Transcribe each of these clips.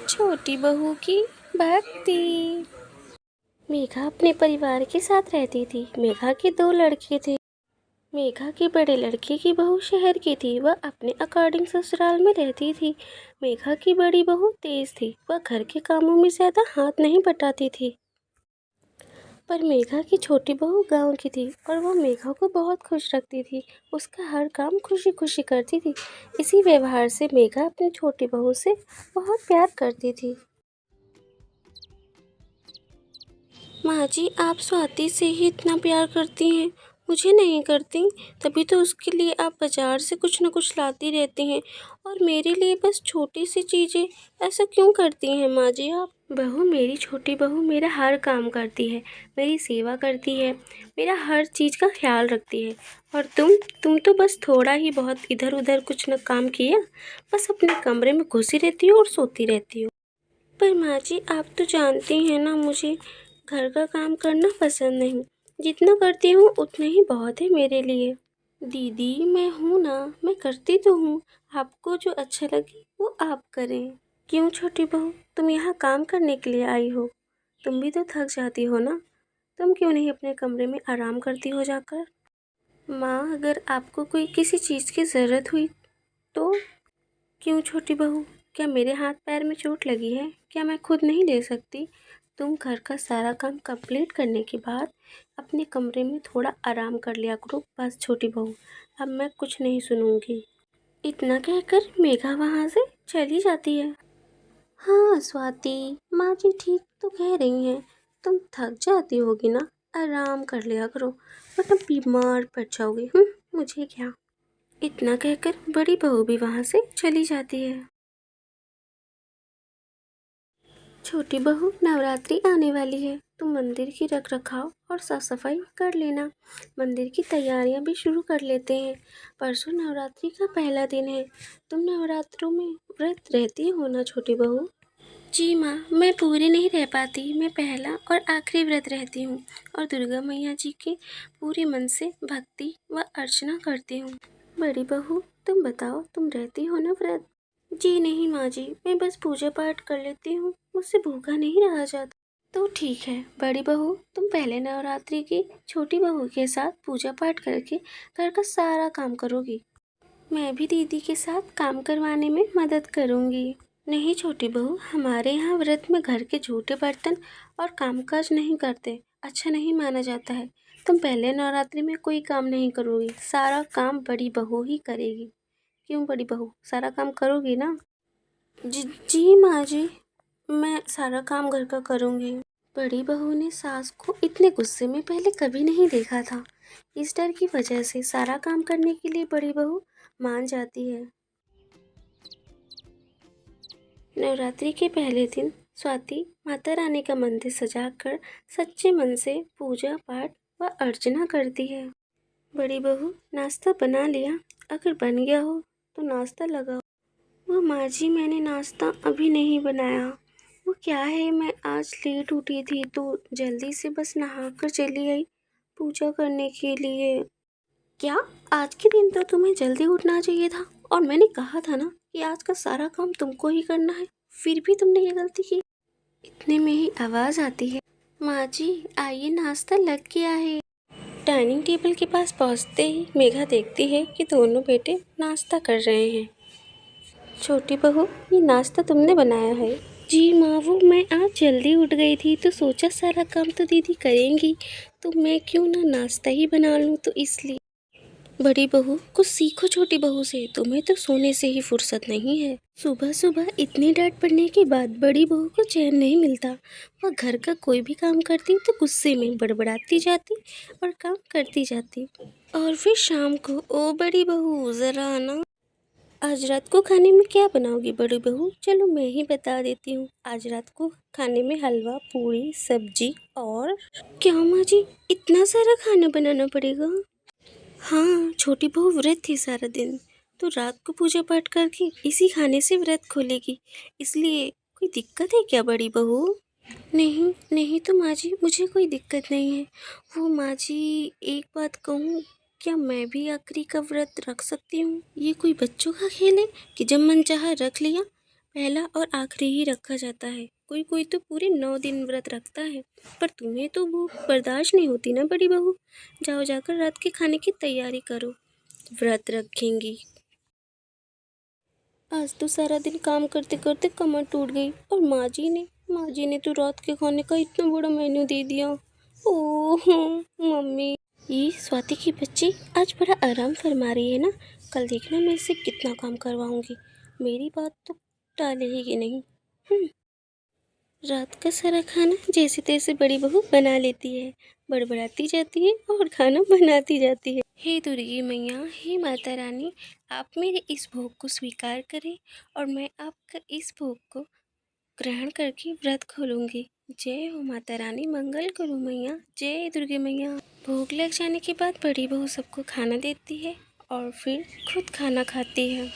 छोटी बहू की भक्ति। मेघा अपने परिवार के साथ रहती थी। मेघा के 2 लड़के थे। मेघा के बड़े लड़के की बहू शहर की थी। वह अपने अकॉर्डिंग ससुराल में रहती थी। मेघा की बड़ी बहू तेज थी। वह घर के कामों में ज़्यादा हाथ नहीं बटाती थी। पर मेघा की छोटी बहू गांव की थी और वह मेघा को बहुत खुश रखती थी। उसका हर काम खुशी खुशी करती थी। इसी व्यवहार से मेघा अपनी छोटी बहू से बहुत प्यार करती थी। माँ जी, आप स्वाति से ही इतना प्यार करती हैं, मुझे नहीं करती। तभी तो उसके लिए आप बाजार से कुछ न कुछ लाती रहती हैं और मेरे लिए बस छोटी सी चीज़ें। ऐसा क्यों करती हैं माँ जी आप? बहू, मेरी छोटी बहू मेरा हर काम करती है, मेरी सेवा करती है, मेरा हर चीज़ का ख्याल रखती है। और तुम तो बस थोड़ा ही बहुत इधर उधर कुछ न काम किया, बस अपने कमरे में घुसी रहती हो और सोती रहती हो। पर माँ जी, आप तो जानती हैं ना, मुझे घर का काम करना पसंद नहीं। जितना करती हूँ उतना ही बहुत है मेरे लिए। दीदी, मैं हूँ ना, मैं करती तो हूँ। आपको जो अच्छा लगे वो आप करें। क्यों छोटी बहू, तुम यहाँ काम करने के लिए आई हो? तुम भी तो थक जाती हो ना। तुम क्यों नहीं अपने कमरे में आराम करती हो जाकर? माँ, अगर आपको कोई किसी चीज़ की ज़रूरत हुई तो? क्यों छोटी बहू, क्या मेरे हाथ पैर में चोट लगी है? क्या मैं खुद नहीं ले सकती? तुम घर का सारा काम कंप्लीट करने के बाद अपने कमरे में थोड़ा आराम कर लिया करो। बस छोटी बहू, अब मैं कुछ नहीं सुनूंगी। इतना कहकर मेघा वहाँ से चली जाती है। हाँ स्वाति, माँ जी ठीक तो कह रही हैं। तुम थक जाती होगी ना, आराम कर लिया करो, वरना बीमार पड़ जाओगी। मुझे क्या। इतना कहकर बड़ी बहू भी वहाँ से चली जाती है। छोटी बहू, नवरात्रि आने वाली है। तुम मंदिर की रख रखाव और साफ सफाई कर लेना। मंदिर की तैयारियां भी शुरू कर लेते हैं। परसों नवरात्रि का पहला दिन है। तुम नवरात्रों में व्रत रहती हो ना छोटी बहू? जी माँ, मैं पूरी नहीं रह पाती। मैं पहला और आखिरी व्रत रहती हूँ और दुर्गा मैया जी के पूरे मन से भक्ति व अर्चना करती हूँ। बड़ी बहू, तुम बताओ, तुम रहती हो ना व्रत? जी नहीं माँ जी, मैं बस पूजा पाठ कर लेती हूँ, मुझसे भूखा नहीं रहा जाता। तो ठीक है बड़ी बहू, तुम पहले नवरात्रि की छोटी बहू के साथ पूजा पाठ करके घर का सारा काम करोगी। मैं भी दीदी के साथ काम करवाने में मदद करूँगी। नहीं छोटी बहू, हमारे यहाँ व्रत में घर के झूठे बर्तन और कामकाज नहीं करते, अच्छा नहीं माना जाता है। तुम पहले नवरात्रि में कोई काम नहीं करोगी, सारा काम बड़ी बहू ही करेगी। क्यों बड़ी बहू, सारा काम करोगी ना? जी माँ जी, मैं सारा काम घर का करूँगी। बड़ी बहू ने सास को इतने गुस्से में पहले कभी नहीं देखा था। इस डर की वजह से सारा काम करने के लिए बड़ी बहू मान जाती है। नवरात्रि के पहले दिन स्वाति माता रानी का मंदिर सजाकर सच्चे मन से पूजा पाठ व अर्चना करती है। बड़ी बहू, नाश्ता बना लिया? अगर बन गया हो तो नाश्ता लगाओ। वो माँ जी, मैंने नाश्ता अभी नहीं बनाया। वो क्या है, मैं आज लेट उठी थी तो जल्दी से बस नहाकर चली आई पूजा करने के लिए। क्या? आज के दिन तो तुम्हें जल्दी उठना चाहिए था और मैंने कहा था ना कि आज का सारा काम तुमको ही करना है, फिर भी तुमने ये गलती की। इतने में ही आवाज़ आती है, माँ जी आइए, नाश्ता लग गया है। डाइनिंग टेबल के पास पहुँचते ही मेघा देखती है कि दोनों बेटे नाश्ता कर रहे हैं। छोटी बहू, ये नाश्ता तुमने बनाया है? जी माँ, वो मैं आज जल्दी उठ गई थी तो सोचा सारा काम तो दीदी करेंगी, तो मैं क्यों ना नाश्ता ही बना लूँ, तो इसलिए। बड़ी बहू, कुछ सीखो छोटी बहू से, तुम्हें तो सोने से ही फुर्सत नहीं है। सुबह सुबह इतनी डांट पड़ने के बाद बड़ी बहू को चैन नहीं मिलता। वह घर का कोई भी काम करती तो गुस्से में बड़बड़ाती जाती और काम करती जाती। और फिर शाम को, ओ बड़ी बहू ज़रा आना। आज रात को खाने में क्या बनाओगी बड़ी बहू? चलो मैं ही बता देती हूँ। आज रात को खाने में हलवा पूरी सब्जी और। क्या माँ जी, इतना सारा खाना बनाना पड़ेगा? हाँ, छोटी बहू व्रत थी सारा दिन, तो रात को पूजा पाठ करके इसी खाने से व्रत खोलेगी, इसलिए कोई दिक्कत है क्या बड़ी बहू? नहीं नहीं तो माँ जी, मुझे कोई दिक्कत नहीं है। वो माँ जी, एक बात कहूँ, क्या मैं भी आखिरी का व्रत रख सकती हूँ? ये कोई बच्चों का खेल है कि जब मन चाहा रख लिया? पहला और आखिरी ही रखा जाता है। कोई कोई तो पूरे 9 दिन व्रत रखता है, पर तुम्हें तो भूख बर्दाश्त नहीं होती ना बड़ी बहू। जाओ जाकर रात के खाने की तैयारी करो। व्रत रखेंगी। आज तो सारा दिन काम करते करते कमर टूट गई, और माँ जी ने तो रात के खाने का इतना बड़ा मेन्यू दे दिया। ओह मम्मी, ये स्वाति की बच्ची आज बड़ा आराम फरमा रही है ना। कल देखना मैं इससे कितना काम करवाऊंगी। मेरी बात तो टालेगी नहीं। रात का सारा खाना जैसे तैसे बड़ी बहू बना लेती है, बड़बड़ाती जाती है और खाना बनाती जाती है। हे दुर्गे मैया, हे माता रानी, आप मेरे इस भोग को स्वीकार करें और मैं आपका इस भोग को ग्रहण करके व्रत खोलूंगी। जय हो माता रानी, मंगल करो मैया, जय दुर्गे मैया। भोग लग जाने के बाद बड़ी बहू सबको खाना देती है और फिर खुद खाना खाती है।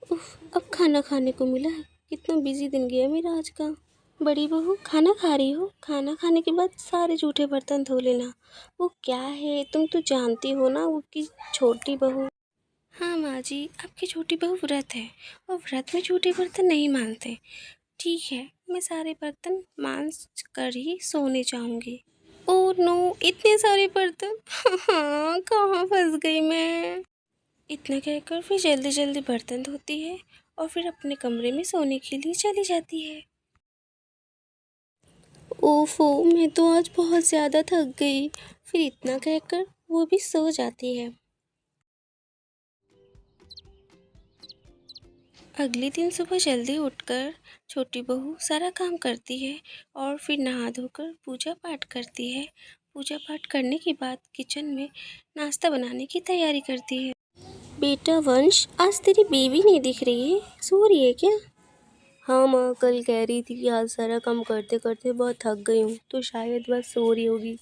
उफ, अब खाना खाने को मिला है। कितना बिजी दिन गया मेरा आज का। बड़ी बहू, खाना खा रही हो? खाना खाने के बाद सारे जूठे बर्तन धो लेना। वो क्या है, तुम तो जानती हो ना, वो की छोटी बहू। हाँ माँ जी, आपकी छोटी बहू व्रत है और व्रत में जूठे बर्तन नहीं मानते। ठीक है, मैं सारे बर्तन मांज कर ही सोने जाऊंगी। ओह नो, इतने सारे बर्तन। हाँ, कहाँ फंस गई मैं। इतना कहकर फिर जल्दी जल्दी बर्तन धोती है और फिर अपने कमरे में सोने के लिए चली जाती है। ओफो, मैं तो आज बहुत ज़्यादा थक गई। फिर इतना कहकर वो भी सो जाती है। अगले दिन सुबह जल्दी उठकर छोटी बहू सारा काम करती है और फिर नहा धोकर पूजा पाठ करती है। पूजा पाठ करने के बाद किचन में नाश्ता बनाने की तैयारी करती है। बेटा वंश, आज तेरी बीवी नहीं दिख रही है, सो रही है क्या? हाँ माँ, कल कह रही थी कि आज सारा काम करते करते बहुत थक गई हूँ, तो शायद बस सो रही होगी,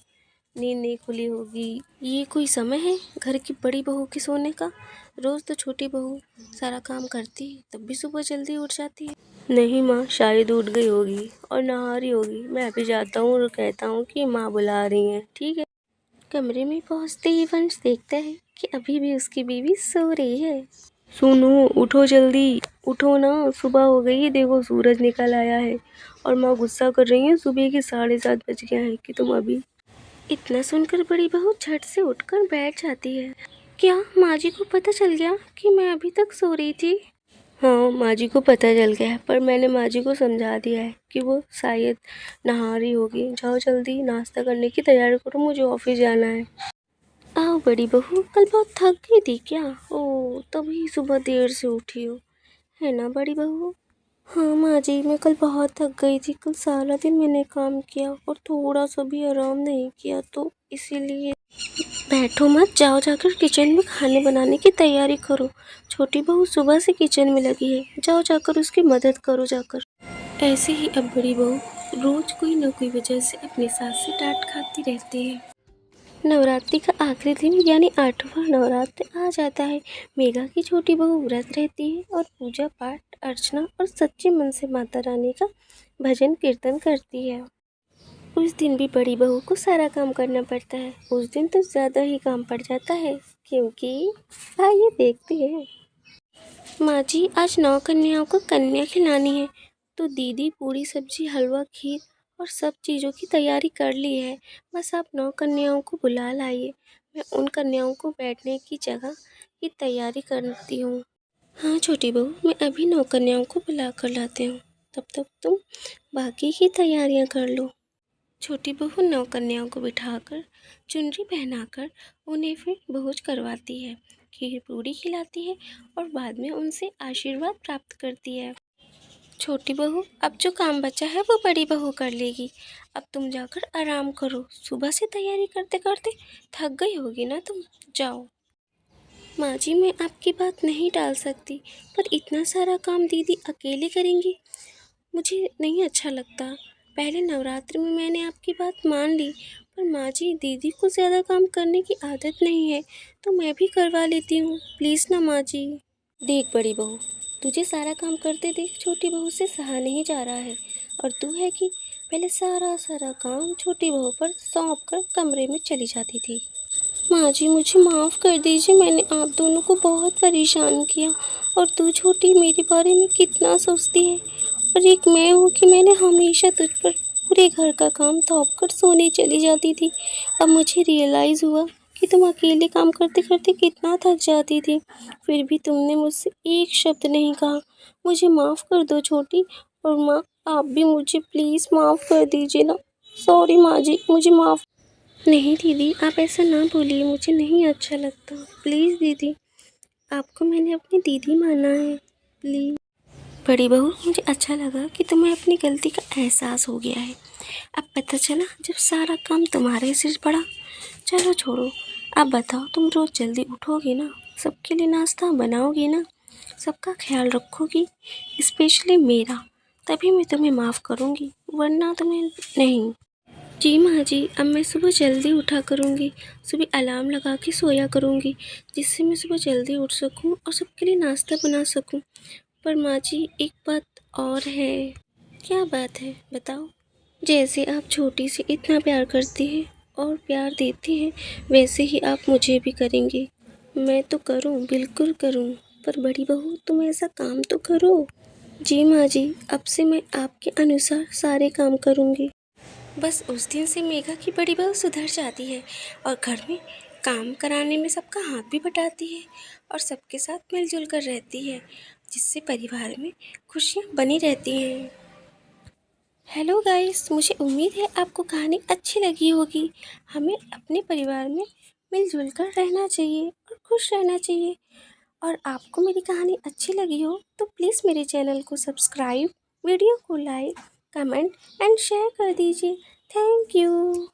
नींद नहीं खुली होगी। ये कोई समय है घर की बड़ी बहू के सोने का? रोज़ तो छोटी बहू सारा काम करती है, तब भी सुबह जल्दी उठ जाती है। नहीं माँ, शायद उठ गई होगी और नहा रही होगी। मैं अभी जाता हूँ और कहता हूँ कि माँ बुला रही हैं, ठीक है? कमरे में पहुँचते ही वंश देखता है कि अभी भी उसकी बीवी सो रही है। सुनो, उठो जल्दी, उठो ना, सुबह हो गई है, देखो सूरज निकल आया है और माँ गुस्सा कर रही है, सुबह के 7:30 बज गया है कि तुम अभी। इतना सुनकर बड़ी बहू झट से उठकर बैठ जाती है। क्या माँ जी को पता चल गया कि मैं अभी तक सो रही थी? हाँ, माँ जी को पता चल गया है, पर मैंने माँ जी को समझा दिया है कि वो शायद नहा रही होगी। जाओ जल्दी नाश्ता करने की तैयारी करो, मुझे ऑफिस जाना है। आओ बड़ी बहू, कल बहुत थक गई थी क्या? ओह, तभी सुबह देर से उठी हो, है ना बड़ी बहू? हाँ माँ जी, मैं कल बहुत थक गई थी। कल सारा दिन मैंने काम किया और थोड़ा सा भी आराम नहीं किया, तो इसीलिए। बैठो मत, जाओ जाकर किचन में खाने बनाने की तैयारी करो। छोटी बहू सुबह से किचन में लगी है, जाओ जाकर उसकी मदद करो जाकर। ऐसे ही अब बड़ी बहू रोज कोई न कोई वजह से अपनी सास से डांट खाती रहती है। नवरात्रि का आखिरी दिन यानी 8वां नवरात्र आ जाता है। मेघा की छोटी बहू व्रत रहती है और पूजा पाठ अर्चना और सच्चे मन से माता रानी का भजन कीर्तन करती है। उस दिन भी बड़ी बहू को सारा काम करना पड़ता है। उस दिन तो ज़्यादा ही काम पड़ जाता है, क्योंकि आइए देखते हैं। माँ जी, आज 9 कन्याओं को कन्या खिलानी है, तो दीदी पूरी सब्जी हलवा खीर और सब चीज़ों की तैयारी कर ली है। बस आप 9 कन्याओं को बुला लाइए। मैं उन कन्याओं को बैठने की जगह की तैयारी करती हूँ। हाँ छोटी बहू, मैं अभी 9 कन्याओं को बुला कर लाती हूँ, तब तक तुम बाकी की तैयारियाँ कर लो। छोटी बहू 9 कन्याओं को बिठाकर चुनरी पहनाकर उन्हें फिर भोज करवाती है, खीर पूरी खिलाती है और बाद में उनसे आशीर्वाद प्राप्त करती है। छोटी बहू, अब जो काम बचा है वो बड़ी बहू कर लेगी। अब तुम जाकर आराम करो, सुबह से तैयारी करते करते थक गई होगी ना तुम। जाओ। माँ जी, मैं आपकी बात नहीं टाल सकती, पर इतना सारा काम दीदी अकेले करेंगी, मुझे नहीं अच्छा लगता। पहले नवरात्र में मैंने आपकी बात मान ली, पर माँ जी, दीदी को ज़्यादा काम करने की आदत नहीं है, तो मैं भी करवा लेती हूँ, प्लीज़ ना माँ जी। देख बड़ी बहू, तुझे सारा काम करते देख छोटी बहू से सहा नहीं जा रहा है, और तू है कि पहले सारा सारा काम छोटी बहू पर सौंप कर कमरे में चली जाती थी। माँ जी मुझे माफ़ कर दीजिए, मैंने आप दोनों को बहुत परेशान किया। और तू छोटी मेरे बारे में कितना सोचती है। और एक मैं हूँ कि मैंने हमेशा तुझ पर पूरे घर का काम थोप कर सोने चली जाती थी। अब मुझे रियलाइज़ हुआ कि तुम अकेले काम करते करते कितना थक जाती थी, फिर भी तुमने मुझसे एक शब्द नहीं कहा। मुझे माफ़ कर दो छोटी। और माँ, आप भी मुझे प्लीज़ माफ़ कर दीजिए ना। सॉरी माँ जी, मुझे माफ़। नहीं दीदी, आप ऐसा ना बोलिए, मुझे नहीं अच्छा लगता। प्लीज़ दीदी, आपको मैंने अपनी दीदी माना है, प्लीज़। बड़ी बहू, मुझे अच्छा लगा कि तुम्हें अपनी गलती का एहसास हो गया है। अब पता चला जब सारा काम तुम्हारे सिर पड़ा। चलो छोड़ो, अब बताओ, तुम रोज़ जल्दी उठोगी ना, सबके लिए नाश्ता बनाओगी ना, सबका ख्याल रखोगी, स्पेशली मेरा। तभी मैं तुम्हें माफ़ करूँगी, वरना तुम्हें नहीं। जी माँ जी, अब मैं सुबह जल्दी उठा करूँगी। सुबह अलार्म लगा के सोया करूँगी, जिससे मैं सुबह जल्दी उठ सकूँ और सबके लिए नाश्ता बना सकूँ। पर माँ जी, एक बात और है। क्या बात है, बताओ। जैसे आप छोटी से इतना प्यार करती हैं और प्यार देती हैं, वैसे ही आप मुझे भी करेंगे। मैं तो करूँ, बिल्कुल करूँ। पर बड़ी बहू, तुम ऐसा काम तो करो। जी माँ जी, अब से मैं आपके अनुसार सारे काम करूँगी। बस उस दिन से मेघा की बड़ी बहू सुधर जाती है और घर में काम कराने में सबका हाथ भी बटाती है और सबके साथ मिलजुल कर रहती है, जिससे परिवार में खुशियाँ बनी रहती हैं। हेलो गाइस, मुझे उम्मीद है आपको कहानी अच्छी लगी होगी। हमें अपने परिवार में मिलजुल कर रहना चाहिए और खुश रहना चाहिए। और आपको मेरी कहानी अच्छी लगी हो तो प्लीज़ मेरे चैनल को सब्सक्राइब, वीडियो को लाइक, कमेंट एंड शेयर कर दीजिए। Thank you.